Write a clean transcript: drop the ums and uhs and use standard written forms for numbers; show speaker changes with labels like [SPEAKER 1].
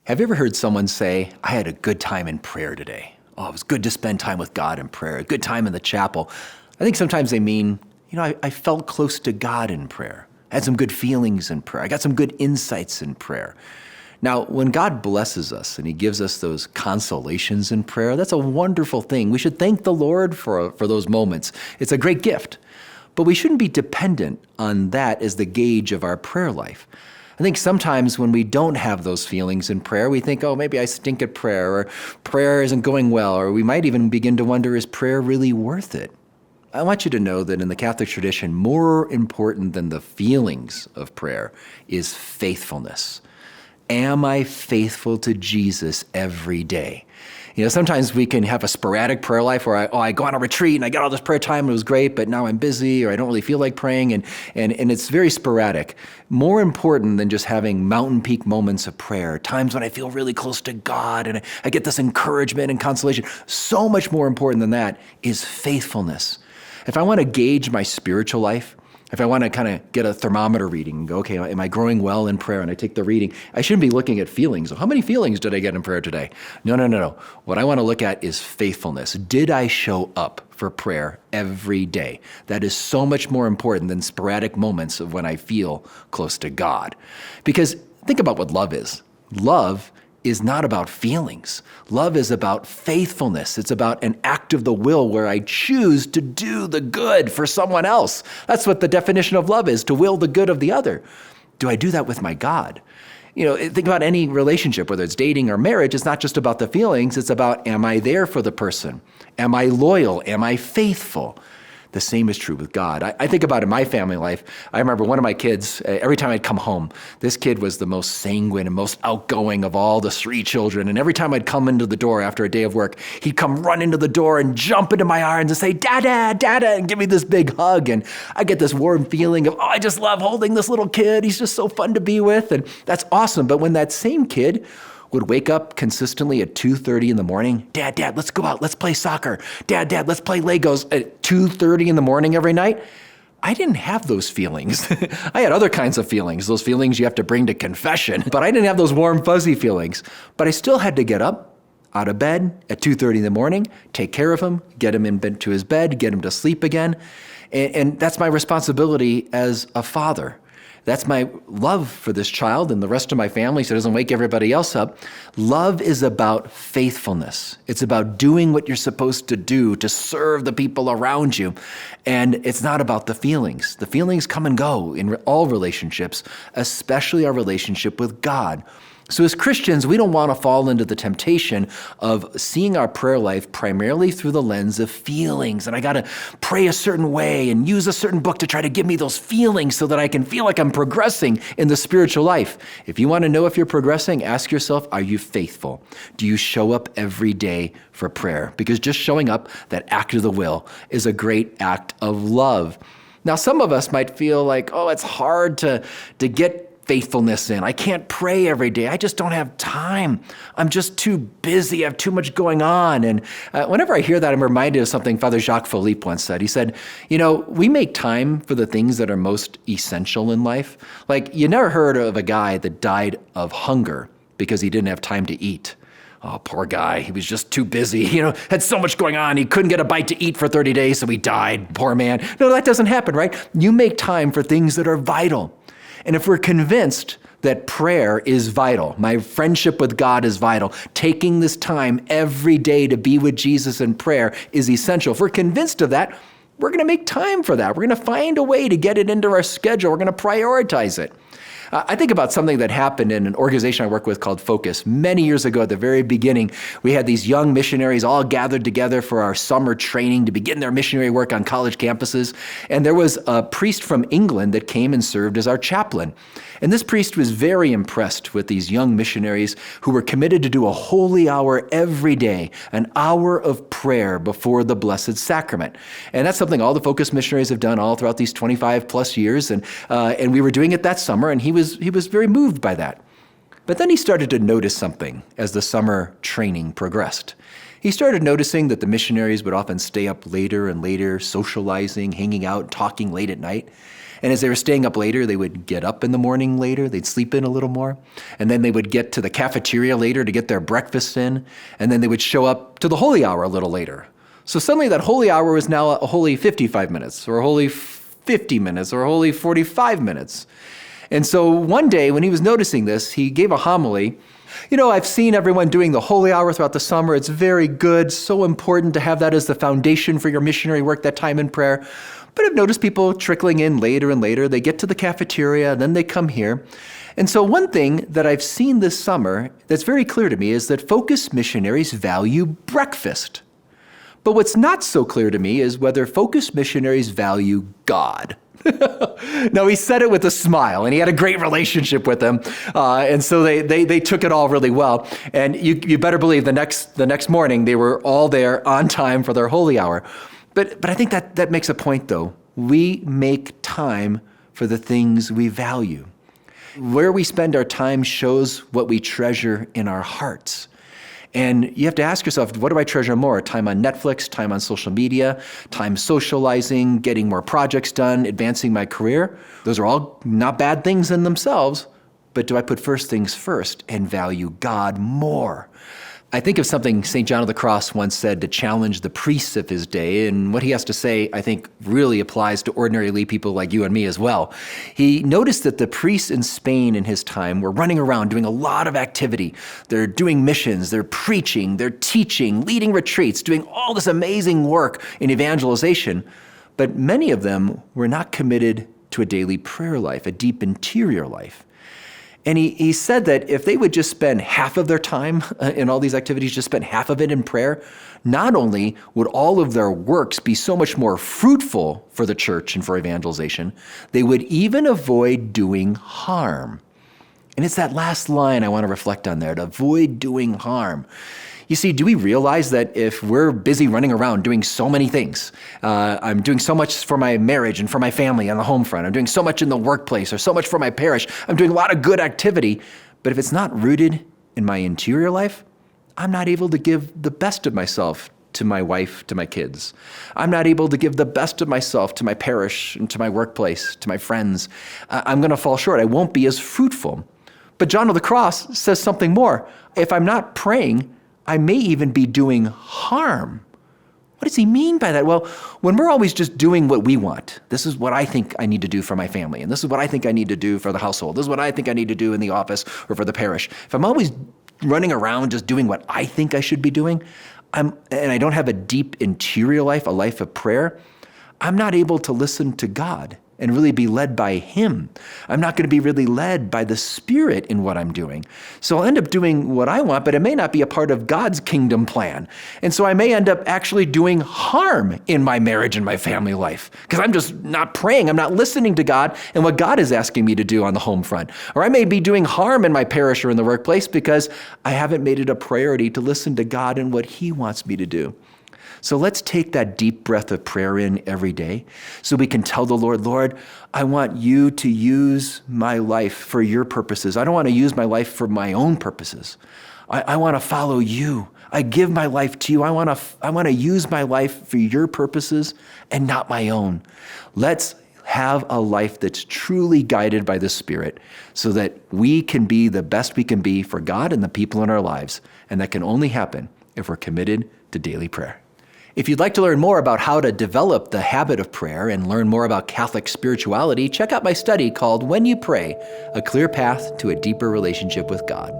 [SPEAKER 1] Have you ever heard someone say, I had a good time in prayer today? Oh, it was good to spend time with God in prayer, a good time in the chapel. I think sometimes they mean, I felt close to God in prayer. I had some good feelings in prayer. I got some good insights in prayer. Now, when God blesses us and he gives us those consolations in prayer, that's a wonderful thing. We should thank the Lord for those moments. It's a great gift. But we shouldn't be dependent on that as the gauge of our prayer life. I think sometimes when we don't have those feelings in prayer, we think, oh, maybe I stink at prayer, or prayer isn't going well, or we might even begin to wonder, is prayer really worth it? I want you to know that in the Catholic tradition, more important than the feelings of prayer is faithfulness. Am I faithful to Jesus every day? Sometimes we can have a sporadic prayer life where I go on a retreat and I get all this prayer time and it was great, but now I'm busy or I don't really feel like praying, and it's very sporadic. More important than just having mountain peak moments of prayer, times when I feel really close to God and I get this encouragement and consolation, so much more important than that is faithfulness. If I want to gauge my spiritual life, if I want to kind of get a thermometer reading and go, okay, am I growing well in prayer? And I take the reading, I shouldn't be looking at feelings. How many feelings did I get in prayer today? No. What I want to look at is faithfulness. Did I show up for prayer every day? That is so much more important than sporadic moments of when I feel close to God. Because think about what love is. Love is not about feelings. Love is about faithfulness. It's about an act of the will where I choose to do the good for someone else. That's what the definition of love is, to will the good of the other. Do I do that with my God? Think about any relationship, whether it's dating or marriage. It's not just about the feelings. It's about, am I there for the person? Am I loyal? Am I faithful? The same is true with God. I think about in my family life, I remember one of my kids, every time I'd come home, this kid was the most sanguine and most outgoing of all the 3 children. And every time I'd come into the door after a day of work, he'd come run into the door and jump into my arms and say, Dada, Dada, and give me this big hug. And I get this warm feeling of, I just love holding this little kid. He's just so fun to be with. And that's awesome. But when that same kid would wake up consistently at 2:30 in the morning. Dad, let's go out. Let's play soccer. Dad, let's play Legos at 2:30 in the morning every night. I didn't have those feelings. I had other kinds of feelings, those feelings you have to bring to confession. But I didn't have those warm, fuzzy feelings. But I still had to get up out of bed at 2:30 in the morning, take care of him, get him into his bed, get him to sleep again. And that's my responsibility as a father. That's my love for this child and the rest of my family so it doesn't wake everybody else up. Love is about faithfulness. It's about doing what you're supposed to do to serve the people around you. And it's not about the feelings. The feelings come and go in all relationships, especially our relationship with God. So as Christians, we don't want to fall into the temptation of seeing our prayer life primarily through the lens of feelings. And I got to pray a certain way and use a certain book to try to give me those feelings so that I can feel like I'm progressing in the spiritual life. If you want to know if you're progressing, ask yourself, are you faithful? Do you show up every day for prayer? Because just showing up, that act of the will, is a great act of love. Now, some of us might feel like, it's hard to get faithfulness in. I can't pray every day. I just don't have time. I'm just too busy. I have too much going on. And whenever I hear that, I'm reminded of something Father Jacques Philippe once said. He said, we make time for the things that are most essential in life. Like, you never heard of a guy that died of hunger because he didn't have time to eat. Oh, poor guy. He was just too busy, had so much going on. He couldn't get a bite to eat for 30 days, so he died. Poor man. No, that doesn't happen, right? You make time for things that are vital. And if we're convinced that prayer is vital, my friendship with God is vital, taking this time every day to be with Jesus in prayer is essential. If we're convinced of that, we're going to make time for that. We're going to find a way to get it into our schedule. We're going to prioritize it. I think about something that happened in an organization I work with called Focus. Many years ago, at the very beginning, we had these young missionaries all gathered together for our summer training to begin their missionary work on college campuses. And there was a priest from England that came and served as our chaplain. And this priest was very impressed with these young missionaries who were committed to do a holy hour every day, an hour of prayer before the Blessed Sacrament. And that's something all the Focus missionaries have done all throughout these 25 plus years. And we were doing it that summer, and he was very moved by that. But then he started to notice something as the summer training progressed. He started noticing that the missionaries would often stay up later and later, socializing, hanging out, talking late at night. And as they were staying up later, they would get up in the morning later. They'd sleep in a little more. And then they would get to the cafeteria later to get their breakfast in. And then they would show up to the holy hour a little later. So suddenly that holy hour was now a holy 55 minutes, or a holy 50 minutes, or a holy 45 minutes. And so one day when he was noticing this, he gave a homily. I've seen everyone doing the holy hour throughout the summer. It's very good, so important to have that as the foundation for your missionary work, that time in prayer. But I've noticed people trickling in later and later. They get to the cafeteria, and then they come here. And so one thing that I've seen this summer that's very clear to me is that Focus missionaries value breakfast. But what's not so clear to me is whether Focus missionaries value God. No, he said it with a smile, and he had a great relationship with them. And so they took it all really well. And you better believe the next morning they were all there on time for their holy hour. But I think that makes a point, though. We make time for the things we value. Where we spend our time shows what we treasure in our hearts. And you have to ask yourself, what do I treasure more? Time on Netflix, time on social media, time socializing, getting more projects done, advancing my career? Those are all not bad things in themselves, but do I put first things first and value God more? I think of something St. John of the Cross once said to challenge the priests of his day, and what he has to say, I think, really applies to ordinary lay people like you and me as well. He noticed that the priests in Spain in his time were running around doing a lot of activity. They're doing missions, they're preaching, they're teaching, leading retreats, doing all this amazing work in evangelization, but many of them were not committed to a daily prayer life, a deep interior life. And he said that if they would just spend half of their time in all these activities, just spend half of it in prayer, not only would all of their works be so much more fruitful for the church and for evangelization, they would even avoid doing harm. And it's that last line I want to reflect on there, to avoid doing harm. You see, do we realize that if we're busy running around doing so many things, I'm doing so much for my marriage and for my family on the home front, I'm doing so much in the workplace or so much for my parish, I'm doing a lot of good activity, but if it's not rooted in my interior life, I'm not able to give the best of myself to my wife, to my kids. I'm not able to give the best of myself to my parish and to my workplace, to my friends. I'm going to fall short. I won't be as fruitful. But John of the Cross says something more. If I'm not praying, I may even be doing harm. What does he mean by that? Well, when we're always just doing what we want, this is what I think I need to do for my family, and this is what I think I need to do for the household, this is what I think I need to do in the office or for the parish. If I'm always running around just doing what I think I should be doing, and I don't have a deep interior life, a life of prayer, I'm not able to listen to God and really be led by him. I'm not going to be really led by the Spirit in what I'm doing. So I'll end up doing what I want, but it may not be a part of God's kingdom plan. And so I may end up actually doing harm in my marriage and my family life because I'm just not praying. I'm not listening to God and what God is asking me to do on the home front. Or I may be doing harm in my parish or in the workplace because I haven't made it a priority to listen to God and what he wants me to do. So let's take that deep breath of prayer in every day so we can tell the Lord, Lord, I want you to use my life for your purposes. I don't want to use my life for my own purposes. I want to follow you. I give my life to you. I want to use my life for your purposes and not my own. Let's have a life that's truly guided by the Spirit so that we can be the best we can be for God and the people in our lives. And that can only happen if we're committed to daily prayer. If you'd like to learn more about how to develop the habit of prayer and learn more about Catholic spirituality, check out my study called When You Pray, A Clear Path to a Deeper Relationship with God.